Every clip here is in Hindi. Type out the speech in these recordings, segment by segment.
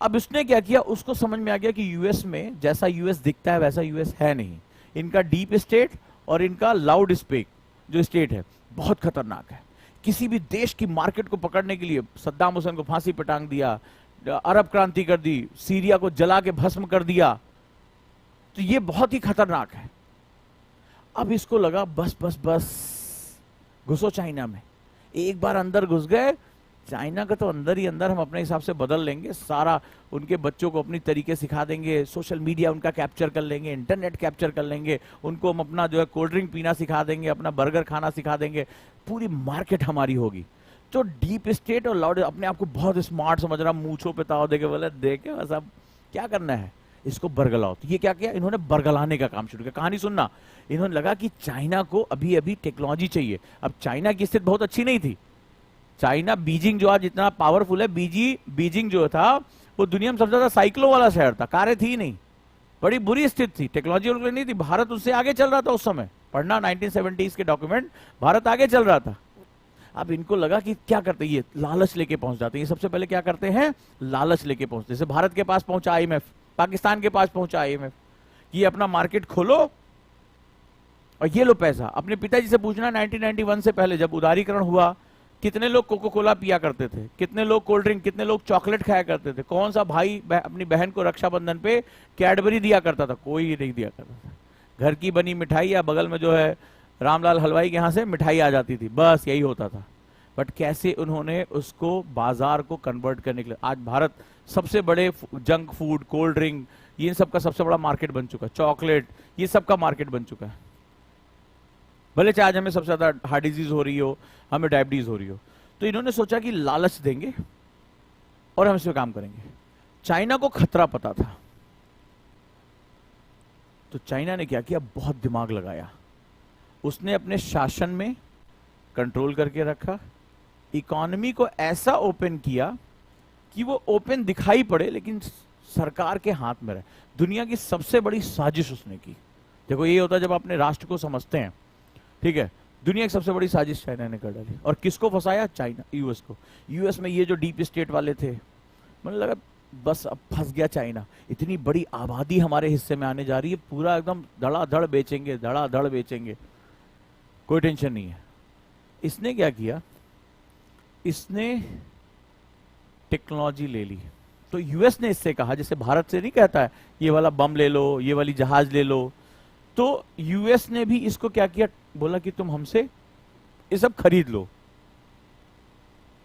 अब उसने क्या किया, उसको समझ में आ गया कि यूएस में जैसा यूएस दिखता है वैसा यूएस है नहीं। इनका डीप स्टेट और इनका लाउड स्पेक जो स्टेट है बहुत खतरनाक है। किसी भी देश की मार्केट को पकड़ने के लिए सद्दाम हुसैन को फांसी पे टांग दिया, अरब क्रांति कर दी, सीरिया को जला के भस्म कर दिया, तो ये बहुत ही खतरनाक है। अब इसको लगा बस बस बस घुसो चाइना में। एक बार अंदर घुस गए, चाइना का तो अंदर ही अंदर हम अपने हिसाब से बदल लेंगे सारा, उनके बच्चों को अपनी तरीके सिखा देंगे, सोशल मीडिया उनका कैप्चर कर लेंगे, इंटरनेट कैप्चर कर लेंगे, उनको हम अपना जो है कोल्ड ड्रिंक पीना सिखा देंगे, अपना बर्गर खाना सिखा देंगे, पूरी मार्केट हमारी होगी। तो डीप स्टेट और लाउड अपने आप को बहुत स्मार्ट समझ रहा, मूंछों पे ताव देके बोले देखे बस अब क्या करना है, इसको बरगलाओ। तो ये क्या किया इन्होंने, बरगलाने का काम शुरू किया। कहानी सुनना, इन्होंने लगा कि चाइना को अभी अभी टेक्नोलॉजी चाहिए। अब चाइना की स्थिति बहुत अच्छी नहीं थी। चाइना, बीजिंग जो आज इतना पावरफुल है, बीजिंग जो था वो दुनिया में सबसे ज्यादा साइकिलों वाला शहर था, कारें थी नहीं, बड़ी बुरी स्थिति थी, टेक्नोलॉजी उनके लिए नहीं थी। भारत उससे आगे चल रहा था उस समय, पढ़ना 1970s के डॉक्यूमेंट, भारत आगे चल रहा था। अब इनको लगा कि क्या करते, ये लालच लेके पहुंच जाते हैं। ये सबसे पहले क्या करते हैं, लालच लेके पहुंचते। जैसे भारत के पास पहुंचा आईएमएफ, पाकिस्तान के पास पहुंचा आईएमएफ, कि अपना मार्केट खोलो और ये लो पैसा। अपने पिताजी से पूछना 1991 से पहले जब उदारीकरण हुआ, कितने लोग कोको कोला पिया करते थे, कितने लोग कोल्ड ड्रिंक, कितने लोग चॉकलेट खाया करते थे, कौन सा भाई अपनी बहन को रक्षाबंधन पे कैडबरी दिया करता था, कोई नहीं दिया करता था। घर की बनी मिठाई या बगल में जो है रामलाल हलवाई के यहाँ से मिठाई आ जाती थी, बस यही होता था। बट कैसे उन्होंने उसको बाजार को कन्वर्ट करने के लिए, आज भारत सबसे बड़े जंक फूड, कोल्ड ड्रिंक, ये सब का सबसे बड़ा मार्केट बन चुका है, चॉकलेट, ये सब का मार्केट बन चुका है। भले चाहे आज हमें सबसे ज्यादा हार्ट डिजीज हो रही हो, हमें डायबिटीज हो रही हो, तो इन्होंने सोचा कि लालच देंगे और हम इस पे काम करेंगे। चाइना को खतरा पता था, तो चाइना ने क्या किया, बहुत दिमाग लगाया। उसने अपने शासन में कंट्रोल करके रखा, इकोनॉमी को ऐसा ओपन किया कि वो ओपन दिखाई पड़े लेकिन सरकार के हाथ में रहे। दुनिया की सबसे बड़ी साजिश उसने की। देखो ये होता है जब अपने राष्ट्र को समझते हैं, ठीक है। दुनिया की सबसे बड़ी साजिश चाइना ने कर डाली, और किसको फंसाया, चाइना, यूएस को। यूएस में ये जो डीप स्टेट वाले थे, मुझे लगा बस अब फंस गया चाइना, इतनी बड़ी आबादी हमारे हिस्से में आने जा रही है, पूरा एकदम धड़ाधड़ बेचेंगे, धड़ाधड़ बेचेंगे, कोई टेंशन नहीं है। इसने क्या किया, इसने टेक्नोलॉजी ले ली। तो यूएस ने इससे कहा, जैसे भारत से नहीं कहता है ये वाला बम ले लो, ये वाली जहाज ले लो, तो यूएस ने भी इसको क्या किया, बोला कि तुम हमसे ये सब खरीद लो,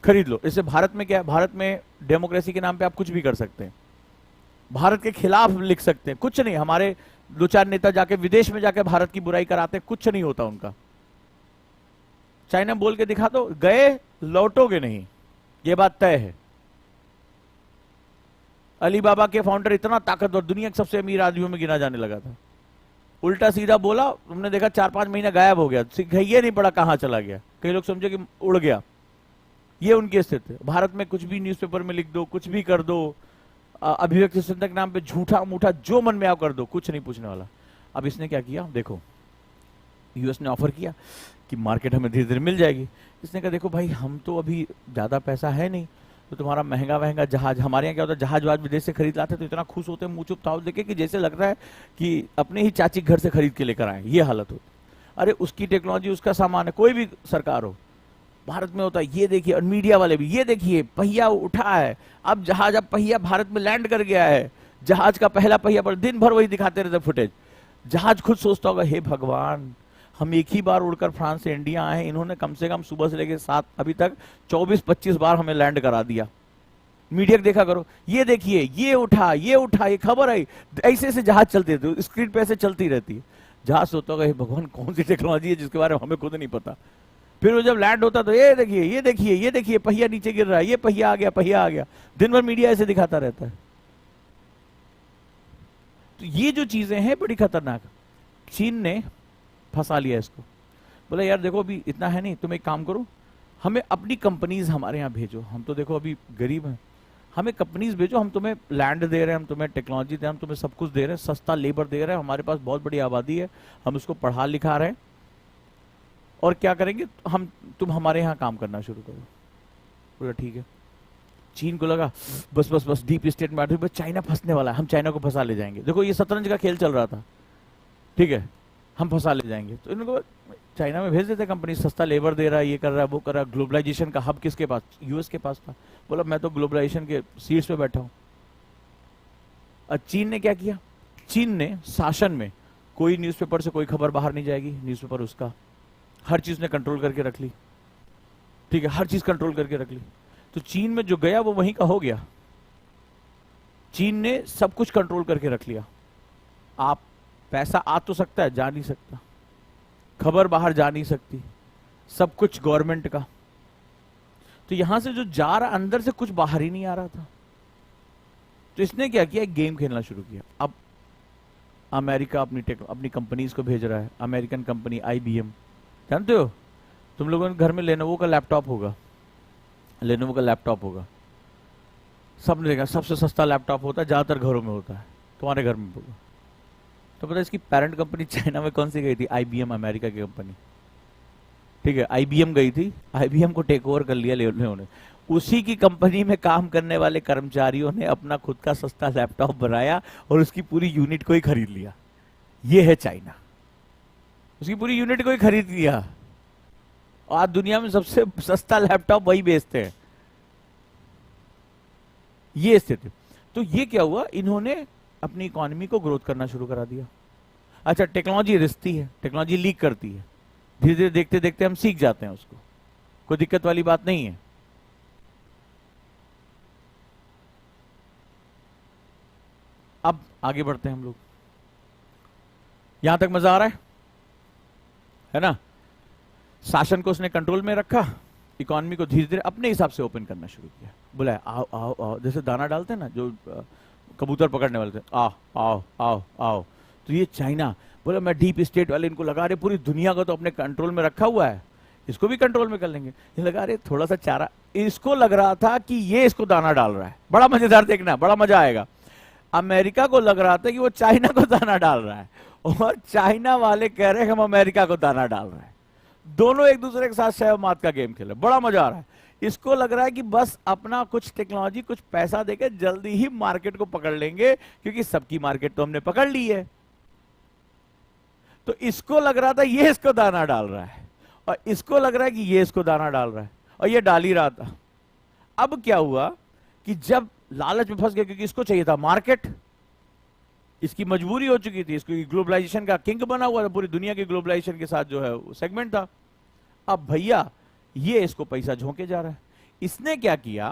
खरीद लो। इससे भारत में क्या है, भारत में डेमोक्रेसी के नाम पे आप कुछ भी कर सकते हैं, भारत के खिलाफ लिख सकते हैं, कुछ नहीं। हमारे दो चार नेता जाके विदेश में जाके भारत की बुराई कराते हैं, कुछ नहीं होता उनका। चाइना बोल के दिखा दो, गए लौटोगे नहीं, ये बात तय है। अलीबाबा के फाउंडर इतना ताकतवर, दुनिया के सबसे अमीर आदमियों में गिना जाने लगा था, उल्टा सीधा बोला, तुमने देखा 4-5 महीना गायब हो गया, ये नहीं पड़ा कहां चला गया, कई लोग समझे कि उड़ गया। ये उनकी स्थिति है। भारत में कुछ भी न्यूज़पेपर में लिख दो, कुछ भी कर दो, अभिव्यक्ति स्वतंत्रता के नाम पे झूठा मूठा जो मन में आओ कर दो, कुछ नहीं पूछने वाला। अब इसने क्या किया, देखो यूएस ने ऑफर किया कि मार्केट हमें धीरे धीरे मिल जाएगी। इसने कहा देखो भाई, हम तो अभी ज्यादा पैसा है नहीं, तो तुम्हारा महंगा महंगा जहाज, हमारे यहाँ क्या होता है, जहाज वाज विदेश से खरीद लाते तो इतना खुश होते हैं, मुँह चुप ताव देखे कि जैसे लगता है कि अपने ही चाची घर से खरीद के लेकर आए, ये हालत होती। अरे उसकी टेक्नोलॉजी, उसका सामान है, कोई भी सरकार हो, भारत में होता है। ये देखिए, और मीडिया वाले भी, ये देखिए पहिया उठा है, अब जहाज, अब पहिया भारत में लैंड कर गया है, जहाज का पहला पहिया पर दिन भर वही दिखाते रहते फुटेज। जहाज खुद सोचता होगा, हे भगवान, हम एक ही बार उड़कर फ्रांस से इंडिया आए, इन्होंने कम से कम सुबह से लेकर 7 अभी तक 24-25 बार हमें लैंड करा दिया। मीडिया देखा करो, ये देखिए, ये उठा, ये खबर आई, ऐसे ऐसे जहाज चलते थे, स्क्रीन पे ऐसे चलती रहती है। जहाज सोचता होगा, हे भगवान, कौन सी टेक्नोलॉजी है जिसके बारे में हमें खुद नहीं पता। फिर वो जब लैंड होता तो ये देखिए, ये देखिए, ये देखिए, पहिया नीचे गिर रहा है, ये पहिया आ गया, पहिया आ गया। दिन भर मीडिया ऐसे दिखाता रहता है। तो ये जो चीजें हैं बड़ी खतरनाक। चीन ने फंसा लिया इसको, बोला यार देखो अभी इतना है नहीं, तुम एक काम करो, हमें अपनी कंपनीज हमारे यहाँ भेजो, हम तो देखो अभी गरीब हैं, हमें कंपनीज भेजो, हम तुम्हें लैंड दे रहे हैं, हम तुम्हें टेक्नोलॉजी दे रहे हैं, हम तुम्हें सब कुछ दे रहे हैं, सस्ता लेबर दे रहे हैं, हमारे पास बहुत बड़ी आबादी है, हम उसको पढ़ा लिखा रहे हैं, और क्या करेंगे हम, तुम हमारे यहाँ काम करना शुरू करो। बोला ठीक है। चीन को लगा बस बस बस डीप स्टेट में बस चाइना फंसने वाला है, हम चाइना को फंसा ले जाएंगे। देखो ये शतरंज का खेल चल रहा था, ठीक है, हम फंसा ले जाएंगे। तो इनको चाइना में भेज देते कंपनी, सस्ता लेबर दे रहा है, ये कर रहा है, वो कर रहा है। ग्लोबलाइजेशन का हब किसके पास? यूएस के पास था। बोला मैं तो ग्लोबलाइजेशन के सीट्स पे बैठा हूं। और चीन ने क्या किया? चीन ने शासन में कोई न्यूज़पेपर से कोई खबर बाहर नहीं जाएगी, न्यूज़पेपर उसका, हर चीज ने कंट्रोल करके रख ली, ठीक है, हर चीज कंट्रोल करके रख ली। तो चीन में जो गया वो वहीं का हो गया। चीन ने सब कुछ कंट्रोल करके रख लिया। आप पैसा आ तो सकता है, जा नहीं सकता, खबर बाहर जा नहीं सकती, सब कुछ गवर्नमेंट का। तो यहां से जो जा रहा अंदर से कुछ बाहर ही नहीं आ रहा था। तो इसने क्या किया? एक गेम खेलना शुरू किया। अब अमेरिका अपनी कंपनीज को भेज रहा है। अमेरिकन कंपनी आईबीएम, जानते हो तुम लोगों के घर में लेनोवो का लैपटॉप होगा, लेनोवो का लैपटॉप होगा, सबने देखा, सबसे सस्ता लैपटॉप होता है, ज्यादातर घरों में होता है, तुम्हारे घर में होगा। तो पता है इसकी पेरेंट कंपनी चाइना में कौन सी गई थी? आईबीएम, अमेरिका की कंपनी, ठीक है, आईबीएम गई थी, आईबीएम को टेक ओवर कर लिया लेनोवो ने। उसी की कंपनी में काम करने वाले कर्मचारियों ने अपना खुद का सस्ता लैपटॉप बनाया और उसकी पूरी यूनिट को ही खरीद लिया। ये है चाइना, उसकी पूरी यूनिट को ही खरीद लिया। आज दुनिया में सबसे सस्ता लैपटॉप वही बेचते हैं। ये स्थिति। तो ये क्या हुआ? इन्होंने अपनी इकोनॉमी को ग्रोथ करना शुरू करा दिया। अच्छा, टेक्नोलॉजी रिश्ती है, टेक्नोलॉजी लीक करती है, धीरे धीरे देखते देखते हम सीख जाते हैं उसको, कोई दिक्कत वाली बात नहीं है। अब आगे बढ़ते हैं हम लोग। यहां तक मजा आ रहा है ना? शासन को उसने कंट्रोल में रखा, इकोनॉमी को धीरे धीरे अपने हिसाब से ओपन करना शुरू किया। बोला आओ आओ आओ, जैसे दाना डालते हैं ना जो कबूतर पकड़ने वाले थे, आओ आओ आओ आओ। तो ये चाइना बोला मैं डीप स्टेट वाले इनको लगा रहे, पूरी दुनिया को तो अपने कंट्रोल में रखा हुआ है, इसको भी कंट्रोल में कर लेंगे। ये लगा रहे थोड़ा सा चारा, इसको लग रहा था कि ये इसको दाना डाल रहा है। बड़ा मजेदार, देखना बड़ा मजा आएगा। अमेरिका को लग रहा था कि वो चाइना को दाना डाल रहा है, और चाइना वाले कह रहे हैं हम अमेरिका को दाना डाल रहे हैं। दोनों एक दूसरे के साथ शह मात का गेम खेले, बड़ा मजा आ रहा है। इसको लग रहा है कि बस अपना कुछ टेक्नोलॉजी, कुछ पैसा देके जल्दी ही मार्केट को पकड़ लेंगे, क्योंकि सबकी मार्केट तो हमने पकड़ ली है। तो इसको लग रहा था ये इसको दाना डाल रहा है, और इसको लग रहा है कि ये इसको दाना डाल रहा है, और ये डाल ही रहा था। अब क्या हुआ कि जब लालच में फंस गया, क्योंकि इसको चाहिए था मार्केट, इसकी मजबूरी हो चुकी थी, इसको ग्लोबलाइजेशन का किंग बना हुआ था, पूरी दुनिया के ग्लोबलाइजेशन के साथ जो है सेगमेंट था। अब भैया ये इसको पैसा झोंके जा रहा है। इसने क्या किया,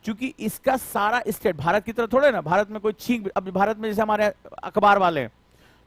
क्योंकि इसका सारा स्टेट भारत की तरह थोड़े ना, भारत में कोई छींक, अब भारत में जैसे हमारे अखबार वाले हैं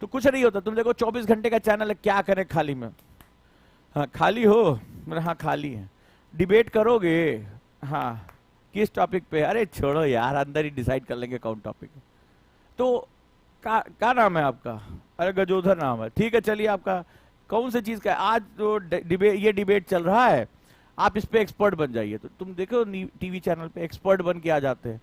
तो कुछ नहीं होता। तुम देखो 24 घंटे का चैनल है, क्या करें खाली में? हाँ खाली हो? हाँ खाली है। डिबेट करोगे? हाँ किस टॉपिक पे? अरे छोड़ो यार, अंदर ही डिसाइड कर लेंगे कौन टॉपिक है। तो क्या नाम है आपका? अरे गजोधर नाम है, ठीक है, चलिए आपका कौन सी चीज का है? आज तो ये डिबेट चल रहा है, आप इस पे एक्सपर्ट बन जाइए। तो तुम देखो टीवी चैनल पे एक्सपर्ट बन के आ जाते हैं,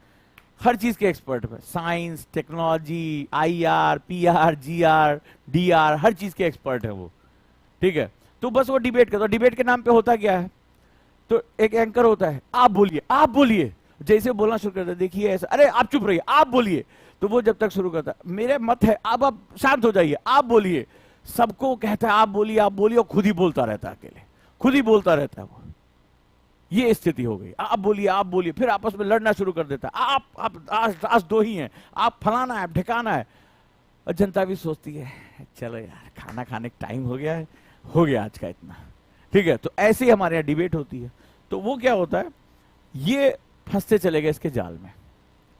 हर चीज के एक्सपर्ट है, science, technology, IR, PR, GR, DR, हर चीज के एक्सपर्ट है वो, ठीक है। तो बस वो डिबेट करता, डिबेट के नाम पे होता क्या है? तो एक एंकर होता है, आप बोलिए आप बोलिए, जैसे बोलना शुरू करता है, देखिए ऐसा, अरे आप चुप रहिए आप बोलिए। तो वो जब तक शुरू करता है, मेरे मत है, अब आप शांत हो जाइए, आप बोलिए। सबको कहता है आप बोलिए आप बोलिए, और खुद ही बोलता रहता है, अकेले खुद ही बोलता रहता है वो। ये स्थिति हो गई, आप बोलिए, फिर आपस में लड़ना शुरू कर देता है, आप आज दो ही हैं, आप फलाना है ठिकाना है। और जनता भी सोचती है चलो यार खाना खाने का टाइम हो गया है, हो गया आज का इतना, ठीक है। तो ऐसे ही हमारे यहाँ डिबेट होती है। तो वो क्या होता है, ये फंसते चले गए इसके जाल में।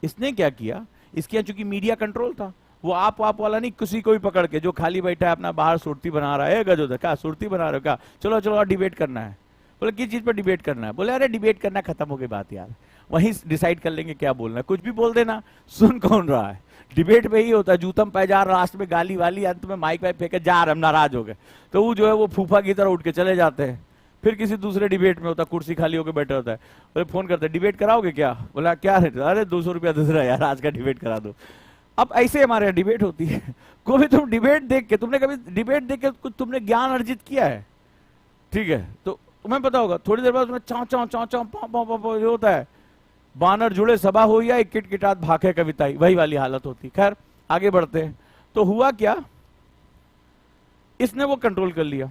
इसने क्या किया, इसके यहाँ चूंकि मीडिया कंट्रोल था, वो आप वाला नहीं, किसी को भी पकड़ के जो खाली बैठा है अपना बाहर सुर्ती बना रहा है, गजोदर क्या सुर्ती बना रहे हो, क्या चलो चलो डिबेट करना है। बोले किस चीज पर डिबेट करना है? बोले अरे डिबेट करना खत्म हो गई बात यार, वहीं डिसाइड कर लेंगे क्या बोलना है, कुछ भी बोल देना, सुन कौन रहा है। डिबेट में ही होता है, जूतम पैजार, लास्ट में गाली वाली, अंत में माइक वाइक फेंके, जा रहे हम नाराज हो गए। तो वो जो है वो फूफा की तरह उठ के चले जाते हैं। फिर किसी दूसरे डिबेट में होता, कुर्सी खाली होकर बैठे होता है, बोले फोन करते हैं डिबेट कराओगे क्या? बोला क्या है? अरे 200 रुपया दे रहा यार, आज का डिबेट करा दो। अब ऐसे हमारे यहाँ डिबेट होती है। कोई तुम डिबेट देख के, तुमने कभी डिबेट देख के कुछ तुमने ज्ञान अर्जित किया है? ठीक है, तो तुम्हें पता होगा थोड़ी देर बाद उसमें चाव चाव चाव चाव पाव पाव पाव होता है, बानर जुड़े सभा हो या एक किटकिटात भागे कविताई, वही वाली हालत होती। खैर आगे बढ़ते हैं। तो हुआ क्या, इसने वो कंट्रोल कर लिया।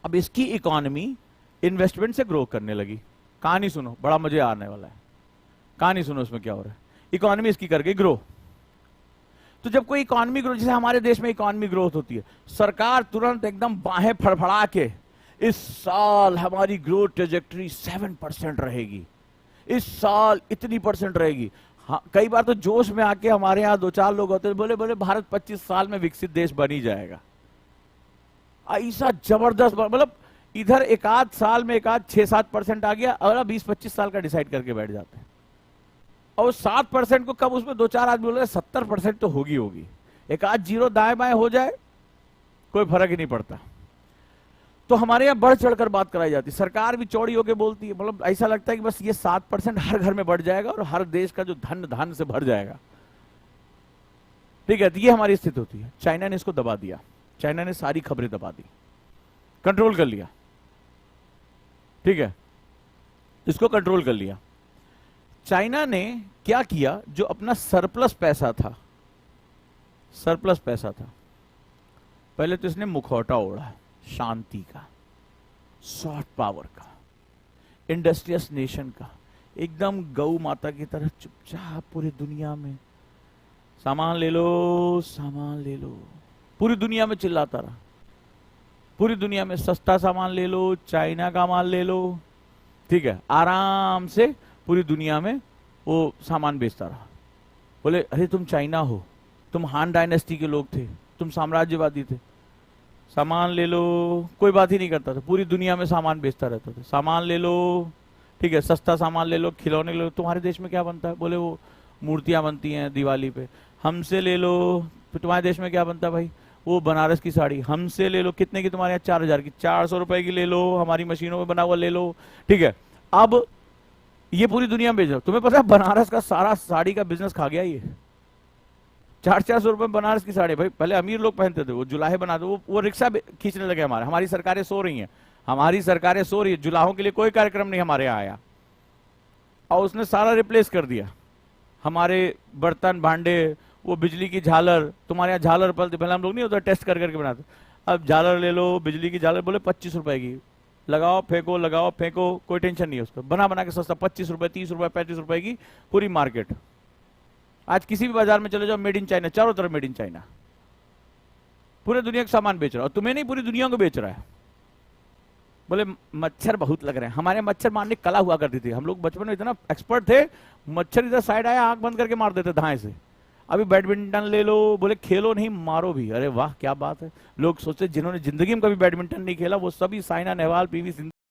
अब इसकी इकोनॉमी इन्वेस्टमेंट से ग्रो करने लगी। कहानी सुनो, बड़ा मजा आने वाला है। कहानी सुनो इसमें क्या हो रहा है। इकोनॉमी इसकी कर गई ग्रो। तो जब कोई इकोनॉमी ग्रोथ, जैसे हमारे देश में इकोनॉमी ग्रोथ होती है, सरकार तुरंत एकदम बाहें फड़फड़ा के, इस साल हमारी ग्रोथ ट्रेजेक्टरी 7% रहेगी, इस साल इतनी % रहेगी। हाँ, कई बार तो जोश में आके हमारे यहाँ 2-4 लोग होते हैं, बोले बोले भारत 25 साल में विकसित देश बन ही जाएगा। ऐसा जबरदस्त, मतलब इधर एक आध साल में एक आध 6-7% आ गया, अगला 20-25 साल का डिसाइड करके बैठ जाते हैं। और 7% को कब उसमें 2-4 आदमी बोल रहे 70% तो होगी होगी, एक आध जीरो दाएं बाएं हो जाए कोई फर्क ही नहीं पड़ता। तो हमारे यहाँ बढ़ चढ़कर बात कराई जाती है, सरकार भी चौड़ी होकर बोलती है, मतलब ऐसा लगता है कि बस ये 7% हर घर में बढ़ जाएगा और हर देश का जो धन से भर जाएगा। ठीक है, तो ये हमारी स्थिति होती है। चाइना ने इसको दबा दिया, चाइना ने सारी खबरें दबा दी, कंट्रोल कर लिया। ठीक है, इसको कंट्रोल कर लिया। चाइना ने क्या किया, जो अपना सरप्लस पैसा था, पहले तो इसने मुखौटा ओढ़ा शांति का, सॉफ्ट पावर का, इंडस्ट्रियस नेशन का, एकदम गौ माता की तरह चुपचाप पूरी दुनिया में सामान ले लो, सामान ले लो, पूरी दुनिया में चिल्लाता रहा। पूरी दुनिया में सस्ता सामान ले लो, चाइना का माल ले लो। ठीक है, आराम से पूरी दुनिया में वो सामान बेचता रहा। बोले अरे तुम चाइना हो, तुम हान डायनेस्टी के लोग थे, तुम साम्राज्यवादी थे, सामान ले लो, कोई बात ही नहीं करता था, पूरी दुनिया में सामान बेचता रहता था। सामान ले लो, ठीक है, सस्ता सामान ले लो, खिलौने ले लो। तुम्हारे देश में क्या बनता है? बोले वो मूर्तियां बनती हैं दिवाली पे, हमसे ले लो। फिर तुम्हारे देश में क्या बनता है भाई? वो बनारस की साड़ी, हमसे ले लो। कितने की तुम्हारे यहाँ? 4000 की, 400 रुपए की ले लो, हमारी मशीनों में बना हुआ ले लो। ठीक है, अब ये पूरी दुनिया में बेच रहा। तुम्हें पता है बनारस का सारा साड़ी का बिजनेस खा गया ये। 400-400 रुपए बनारस की साड़ी, भाई पहले अमीर लोग पहनते थे, वो जुलाहे बनाते, वो रिक्शा खींचने लगे। हमारी सरकारें सो रही हैं, हमारी सरकारें सो रही है, जुलाहों के लिए कोई कार्यक्रम नहीं हमारे यहाँ आया, और उसने सारा रिप्लेस कर दिया। हमारे बर्तन भांडे, वो बिजली की झालर, तुम्हारे यहाँ झालर पलती, पहले हम लोग नहीं होता टेस्ट कर करके बनाते, अब झालर ले लो, बिजली की झालर, बोले 25 रुपए की, लगाओ फेंको, लगाओ फेंको, कोई टेंशन नहीं है उसका, बना बना के सस्ता, 25 रुपए, 30 रुपए, 35 रुपए की पूरी मार्केट। आज किसी भी बाजार में चले जाओ, मेड इन चाइना, चारों तरफ मेड इन चाइना, पूरे दुनिया का सामान बेच रहा है, और तुम्हें नहीं पूरी दुनिया को बेच रहा है। बोले मच्छर बहुत लग रहे हैं, हमारे मच्छर मारने की कला हुआ करती थी, हम लोग बचपन में इतना एक्सपर्ट थे, मच्छर इधर साइड आया आंख बंद करके मार देते धाए से। अभी बैडमिंटन ले लो, बोले खेलो नहीं मारो भी। अरे वाह क्या बात है, लोग सोचते जिन्होंने जिंदगी में कभी बैडमिंटन नहीं खेला वो सभी साइना नेहवाल, पीवी सिंधु